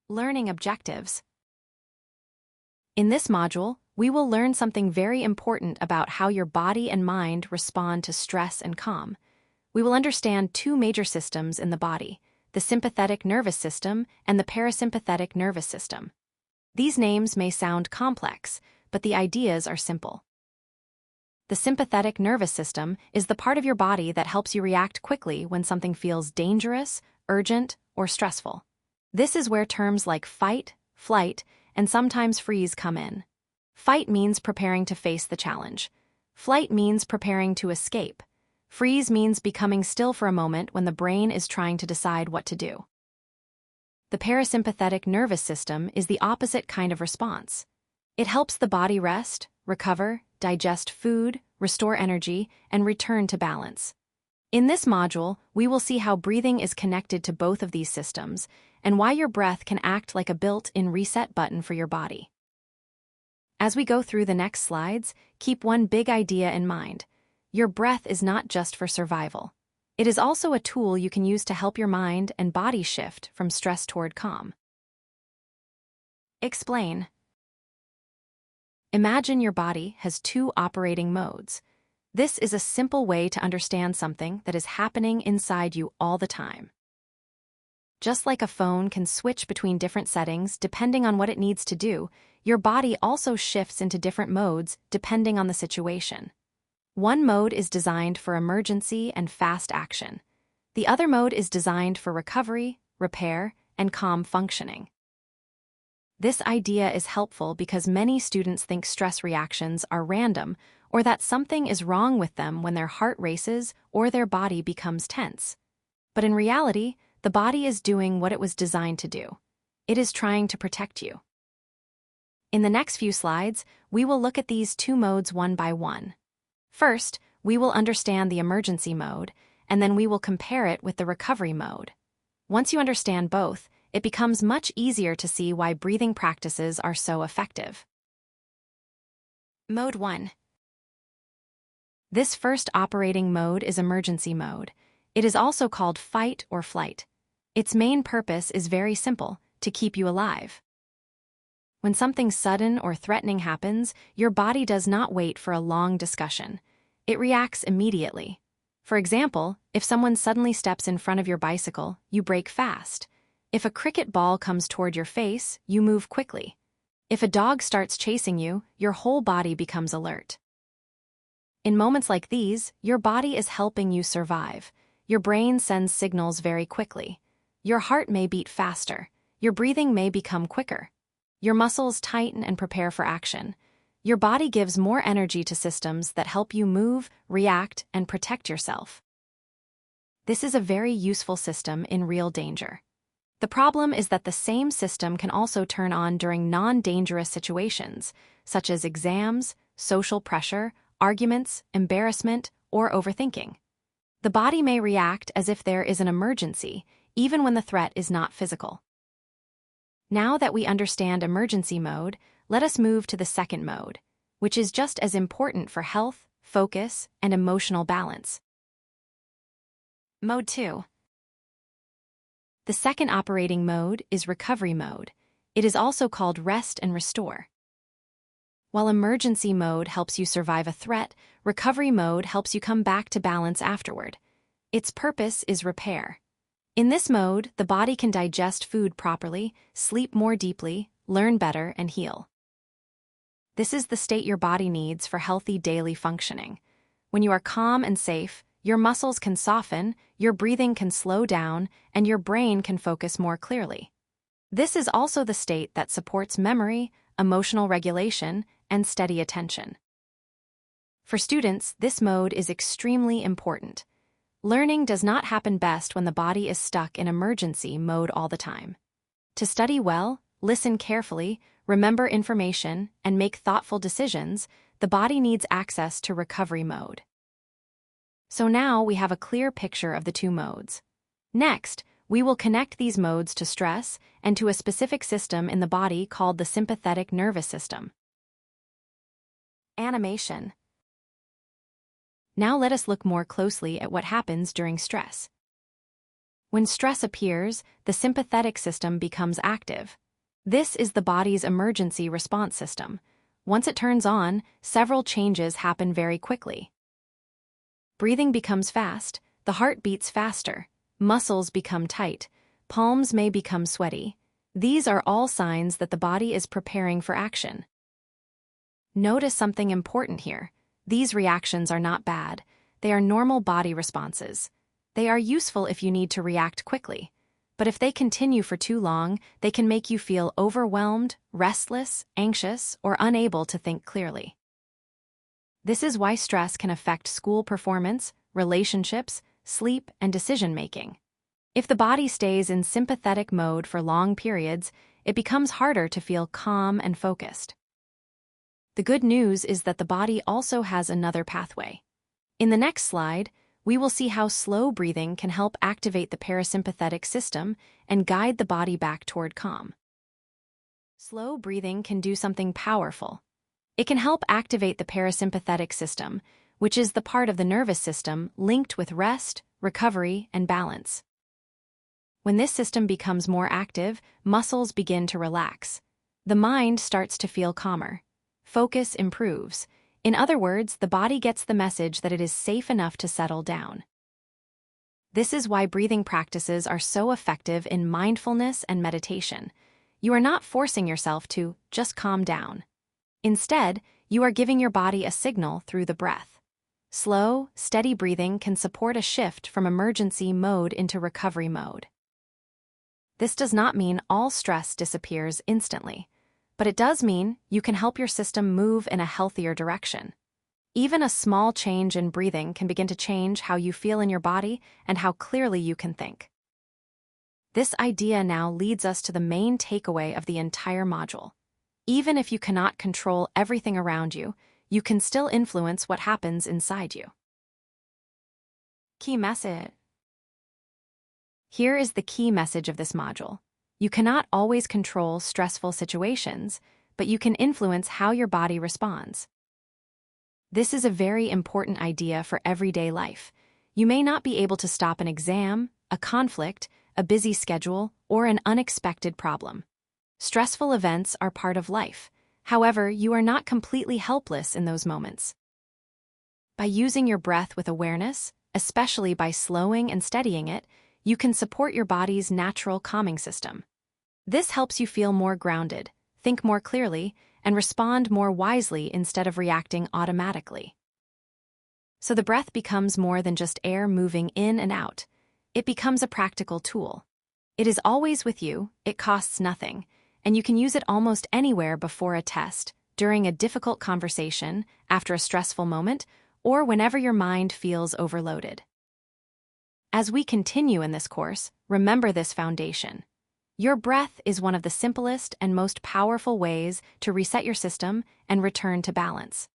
Learning objectives. In this module, we will learn something very important about how your body and mind respond to stress and calm. We will understand two major systems in the body, the sympathetic nervous system and the parasympathetic nervous system. These names may sound complex, but the ideas are simple. The sympathetic nervous system is the part of your body that helps you react quickly when something feels dangerous, urgent, or stressful. This is where terms like fight, flight, and sometimes freeze come in. Fight means preparing to face the challenge. Flight means preparing to escape. Freeze means becoming still for a moment when the brain is trying to decide what to do. The parasympathetic nervous system is the opposite kind of response. It helps the body rest, recover, digest food, restore energy, and return to balance. In this module, we will see how breathing is connected to both of these systems and why your breath can act like a built-in reset button for your body. As we go through the next slides, keep one big idea in mind. Your breath is not just for survival. It is also a tool you can use to help your mind and body shift from stress toward calm. Explain. Imagine your body has two operating modes. This is a simple way to understand something that is happening inside you all the time. Just like a phone can switch between different settings depending on what it needs to do, your body also shifts into different modes depending on the situation. One mode is designed for emergency and fast action. The other mode is designed for recovery, repair, and calm functioning. This idea is helpful because many students think stress reactions are random or that something is wrong with them when their heart races or their body becomes tense. But in reality, the body is doing what it was designed to do. It is trying to protect you. In the next few slides, we will look at these two modes one by one. First, we will understand the emergency mode, and then we will compare it with the recovery mode. Once you understand both, it becomes much easier to see why breathing practices are so effective. Mode 1. This first operating mode is emergency mode. It is also called fight or flight. Its main purpose is very simple, to keep you alive. When something sudden or threatening happens, your body does not wait for a long discussion. It reacts immediately. For example, if someone suddenly steps in front of your bicycle, you brake fast. If a cricket ball comes toward your face, you move quickly. If a dog starts chasing you, your whole body becomes alert. In moments like these, your body is helping you survive. Your brain sends signals very quickly. Your heart may beat faster. Your breathing may become quicker. Your muscles tighten and prepare for action. Your body gives more energy to systems that help you move, react, and protect yourself. This is a very useful system in real danger. The problem is that the same system can also turn on during non-dangerous situations, such as exams, social pressure, arguments, embarrassment, or overthinking. The body may react as if there is an emergency, even when the threat is not physical. Now that we understand emergency mode, let us move to the second mode, which is just as important for health, focus, and emotional balance. Mode 2. The second operating mode is recovery mode. It is also called rest and restore. While emergency mode helps you survive a threat, recovery mode helps you come back to balance afterward. Its purpose is repair. In this mode, the body can digest food properly, sleep more deeply, learn better, and heal. This is the state your body needs for healthy daily functioning. When you are calm and safe, your muscles can soften, your breathing can slow down, and your brain can focus more clearly. This is also the state that supports memory, emotional regulation, and steady attention. For students, this mode is extremely important. Learning does not happen best when the body is stuck in emergency mode all the time. To study well, listen carefully, remember information, and make thoughtful decisions, the body needs access to recovery mode. So now we have a clear picture of the two modes. Next, we will connect these modes to stress and to a specific system in the body called the sympathetic nervous system. Animation. Now let us look more closely at what happens during stress. When stress appears, the sympathetic system becomes active. This is the body's emergency response system. Once it turns on, several changes happen very quickly. Breathing becomes fast, the heart beats faster, muscles become tight, palms may become sweaty. These are all signs that the body is preparing for action. Notice something important here. These reactions are not bad. They are normal body responses. They are useful if you need to react quickly. But if they continue for too long, they can make you feel overwhelmed, restless, anxious, or unable to think clearly. This is why stress can affect school performance, relationships, sleep, and decision-making. If the body stays in sympathetic mode for long periods, it becomes harder to feel calm and focused. The good news is that the body also has another pathway. In the next slide, we will see how slow breathing can help activate the parasympathetic system and guide the body back toward calm. Slow breathing can do something powerful. It can help activate the parasympathetic system, which is the part of the nervous system linked with rest, recovery, and balance. When this system becomes more active, muscles begin to relax. The mind starts to feel calmer. Focus improves. In other words, the body gets the message that it is safe enough to settle down. This is why breathing practices are so effective in mindfulness and meditation. You are not forcing yourself to just calm down. Instead, you are giving your body a signal through the breath. Slow, steady breathing can support a shift from emergency mode into recovery mode. This does not mean all stress disappears instantly, but it does mean you can help your system move in a healthier direction. Even a small change in breathing can begin to change how you feel in your body and how clearly you can think. This idea now leads us to the main takeaway of the entire module. Even if you cannot control everything around you, you can still influence what happens inside you. Key message. Here is the key message of this module. You cannot always control stressful situations, but you can influence how your body responds. This is a very important idea for everyday life. You may not be able to stop an exam, a conflict, a busy schedule, or an unexpected problem. Stressful events are part of life. However, you are not completely helpless in those moments. By using your breath with awareness, especially by slowing and steadying it, you can support your body's natural calming system. This helps you feel more grounded, think more clearly, and respond more wisely instead of reacting automatically. So the breath becomes more than just air moving in and out. It becomes a practical tool. It is always with you, it costs nothing, and you can use it almost anywhere before a test, during a difficult conversation, after a stressful moment, or whenever your mind feels overloaded. As we continue in this course, remember this foundation. Your breath is one of the simplest and most powerful ways to reset your system and return to balance.